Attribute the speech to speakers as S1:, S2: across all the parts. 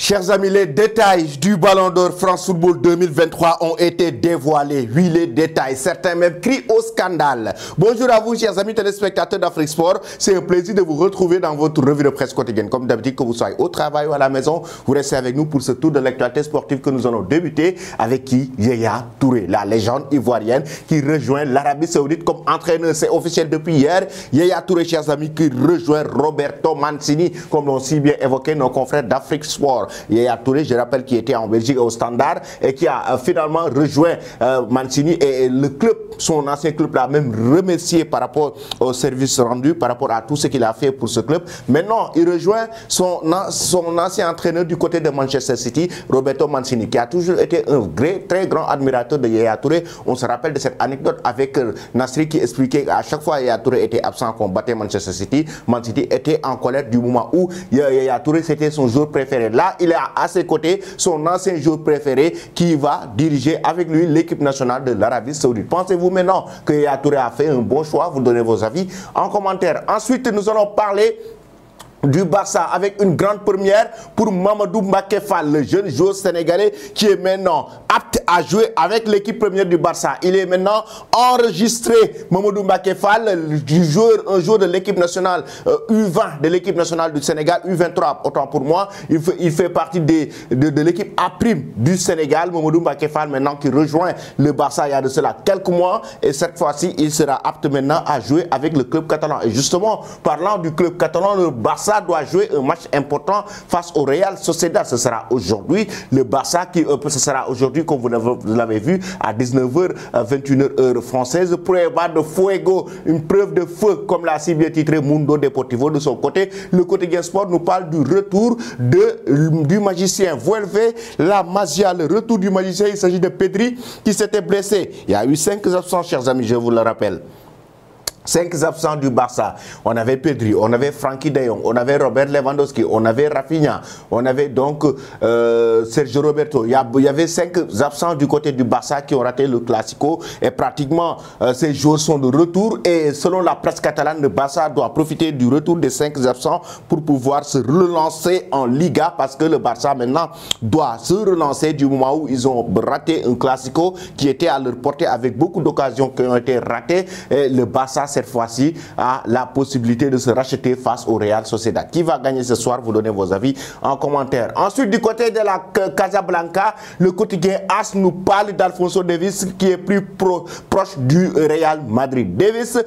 S1: Chers amis, les détails du Ballon d'Or France Football 2023 ont été dévoilés. Oui, les détails. Certains même crient au scandale. Bonjour à vous, chers amis téléspectateurs d'Afrique Sport. C'est un plaisir de vous retrouver dans votre revue de presse quotidienne. Comme d'habitude, que vous soyez au travail ou à la maison, vous restez avec nous pour ce tour de l'actualité sportive que nous allons débuter avec qui? Yaya Touré, la légende ivoirienne qui rejoint l'Arabie Saoudite comme entraîneur. C'est officiel depuis hier. Yaya Touré, chers amis, qui rejoint Roberto Mancini, comme l'ont si bien évoqué nos confrères d'Afrique Sport. Yaya Touré, je rappelle, qui était en Belgique au Standard et qui a finalement rejoint Mancini, et le club, son ancien club, l'a même remercié par rapport au service rendu, par rapport à tout ce qu'il a fait pour ce club. Maintenant, il rejoint son ancien entraîneur du côté de Manchester City, Roberto Mancini, qui a toujours été un très grand admirateur de Yaya Touré. On se rappelle de cette anecdote avec Nasri qui expliquait qu'à chaque fois Yaya Touré était absent, qu'on battait Manchester City, Mancini était en colère du moment où Yaya Touré, c'était son joueur préféré. Là, il a à ses côtés son ancien joueur préféré qui va diriger avec lui l'équipe nationale de l'Arabie Saoudite. Pensez-vous maintenant que Yaya Touré a fait un bon choix? Vous donnez vos avis en commentaire. Ensuite, nous allons parler du Barça avec une grande première pour Mamadou Mbacké Fall, le jeune joueur sénégalais qui est maintenant apte à jouer avec l'équipe première du Barça. Il est maintenant enregistré, Mamadou Mbacké Fall, un joueur de l'équipe nationale U20 de l'équipe nationale du Sénégal, U23 autant pour moi. Il fait partie de l'équipe A' du Sénégal. Mamadou Mbacké Fall maintenant qui rejoint le Barça il y a de cela quelques mois, et cette fois-ci il sera apte maintenant à jouer avec le club catalan. Et justement, parlant du club catalan, le Barça doit jouer un match important face au Real Sociedad. Ce sera aujourd'hui. Le Barça ce sera aujourd'hui, comme vous l'avez vu, à 19h, 21h heure française. Prueba de fuego, une preuve de feu, comme l'a si bien titré Mundo Deportivo de son côté. Le quotidien sport nous parle du retour du magicien Vuelve la Magia. Le retour du magicien, il s'agit de Pedri qui s'était blessé. Il y a eu 5 absents, chers amis, je vous le rappelle. 5 absents du Barça. On avait Pedri, on avait Frenkie de Jong, on avait Robert Lewandowski, on avait Rafinha, on avait donc Sergio Roberto. Il y avait 5 absents du côté du Barça qui ont raté le Classico, et pratiquement ces joueurs sont de retour, et selon la presse catalane, le Barça doit profiter du retour des 5 absents pour pouvoir se relancer en Liga, parce que le Barça maintenant doit se relancer du moment où ils ont raté un Classico qui était à leur portée avec beaucoup d'occasions qui ont été ratées. Et le Barça cette fois-ci a la possibilité de se racheter face au Real Sociedad. Qui va gagner ce soir? Vous donnez vos avis en commentaire. Ensuite, du côté de la Casablanca, le quotidien AS nous parle d'Alphonso Davies qui est plus proche du Real Madrid. Davies,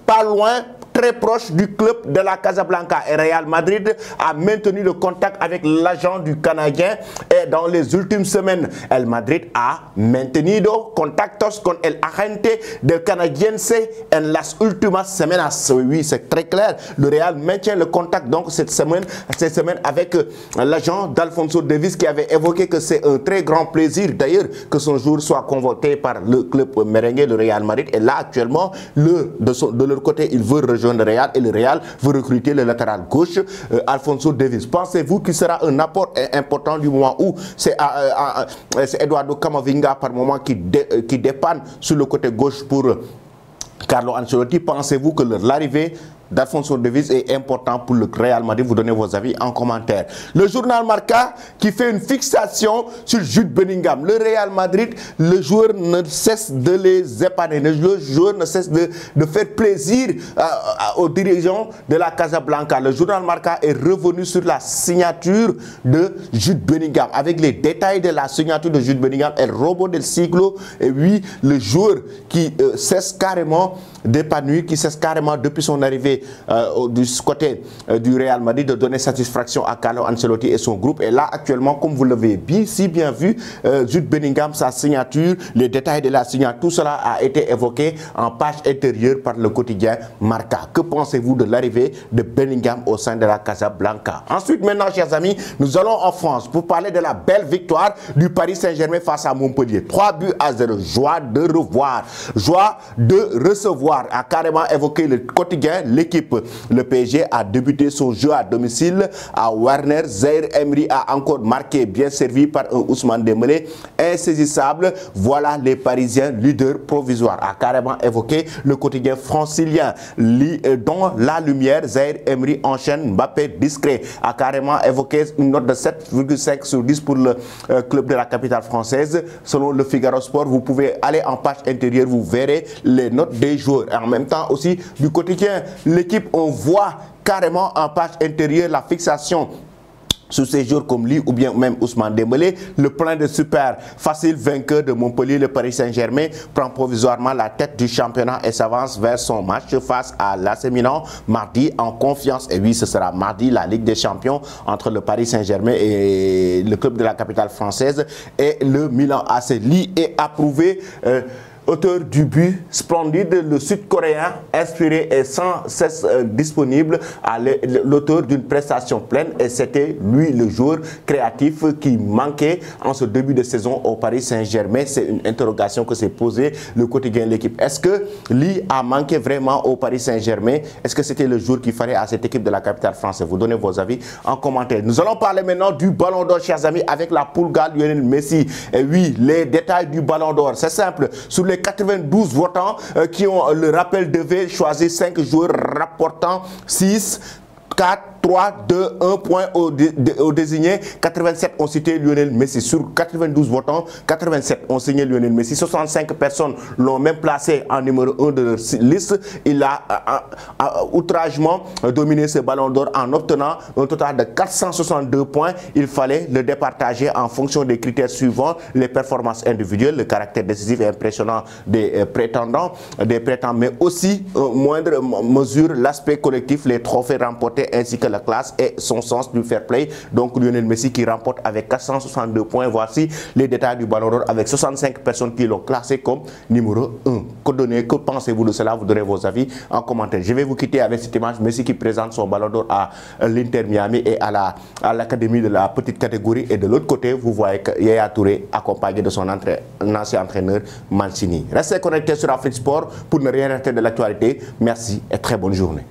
S1: pas loin, très proche du club de la Casablanca, et Real Madrid a maintenu le contact avec l'agent du Canadien, et dans les ultimes semaines, el Madrid ha mantenido contactos con el agente del canadiense en las últimas semanas. Oui, c'est très clair. Le Real maintient le contact donc cette semaine avec l'agent d'Alphonso Davies, qui avait évoqué que c'est un très grand plaisir d'ailleurs que son joueur soit convoqué par le club merengue, le Real Madrid. Et là actuellement, de leur côté, il veut rejoindre le Real, et le Real veut recruter le latéral gauche Alphonso Davies. Pensez-vous qu'il sera un apport important du moment où c'est Eduardo Camavinga par moment qui dépanne sur le côté gauche pour Carlo Ancelotti? Pensez-vous que l'arrivée d'Alphonso Davies est important pour le Real Madrid? Vous donnez vos avis en commentaire. Le journal Marca qui fait une fixation sur Jude Bellingham. Le Real Madrid, le joueur ne cesse de les épaner. Le joueur ne cesse de faire plaisir aux dirigeants de la Casablanca. Le journal Marca est revenu sur la signature de Jude Bellingham, avec les détails de la signature de Jude Bellingham. El Robo del Siglo, et oui, le joueur qui cesse carrément d'épanouir, qui cesse carrément depuis son arrivée du côté du Real Madrid de donner satisfaction à Carlo Ancelotti et son groupe. Et là actuellement, comme vous l'avez si bien vu, Jude Bellingham, sa signature, les détails de la signature, tout cela a été évoqué en page intérieure par le quotidien Marca. Que pensez-vous de l'arrivée de Bellingham au sein de la Casablanca? Ensuite, maintenant, chers amis, nous allons en France pour parler de la belle victoire du Paris Saint-Germain face à Montpellier. 3-0. Joie de revoir, joie de recevoir, a carrément évoqué le quotidien, l'équipe équipe. Le PSG a débuté son jeu à domicile à Werner. Zaïre Emery a encore marqué, bien servi par un Ousmane Dembélé insaisissable. Voilà les Parisiens leaders provisoires. A carrément évoqué le quotidien francilien dont la lumière. Zaïre Emery enchaîne, Mbappé discret. A carrément évoqué une note de 7,5 sur 10 pour le club de la capitale française. Selon le Figaro Sport, vous pouvez aller en page intérieure, vous verrez les notes des joueurs. Et en même temps aussi du quotidien l'équipe, on voit carrément en page intérieure la fixation sur ces joueurs comme lui ou bien même Ousmane Dembélé. Le plein de super facile vainqueur de Montpellier, le Paris Saint-Germain prend provisoirement la tête du championnat et s'avance vers son match face à l'AC Milan mardi en confiance. Et oui, ce sera mardi la Ligue des Champions entre le Paris Saint-Germain et le club de la capitale française et le Milan AC. Lee est approuvé. Auteur du but splendide, le Sud-Coréen inspiré et sans cesse disponible à l'auteur d'une prestation pleine, et c'était lui le joueur créatif qui manquait en ce début de saison au Paris Saint-Germain. C'est une interrogation que s'est posée le quotidien L'équipe. Est-ce que Lee a manqué vraiment au Paris Saint-Germain? Est-ce que c'était le jour qu'il fallait à cette équipe de la capitale française? Vous donnez vos avis en commentaire. Nous allons parler maintenant du Ballon d'Or, chers amis, avec la Pulga Lionel Messi. Et oui, les détails du Ballon d'Or, c'est simple. Sur les 92 votants qui ont le rappel devait choisir 5 joueurs rapportant 6, 4, 3, 2, 1 point au désigné. 87 ont cité Lionel Messi. Sur 92 votants, 87 ont signé Lionel Messi. 65 personnes l'ont même placé en numéro 1 de leur liste. Il a outragement dominé ce Ballon d'Or en obtenant un total de 462 points. Il fallait le départager en fonction des critères suivants: les performances individuelles, le caractère décisif et impressionnant des prétendants, mais aussi, moindre mesure, l'aspect collectif, les trophées remportés ainsi que la classe et son sens du fair play. Donc Lionel Messi qui remporte avec 462 points. Voici les détails du Ballon d'Or avec 65 personnes qui l'ont classé comme numéro 1. Que pensez-vous de cela? Vous donnez vos avis en commentaire. Je vais vous quitter avec cette image. Messi qui présente son Ballon d'Or à l'Inter Miami et à l'académie de la petite catégorie. Et de l'autre côté, vous voyez que Yaya Touré accompagné de son ancien entraîneur Mancini. Restez connectés sur Afrique Sport pour ne rien rater de l'actualité. Merci et très bonne journée.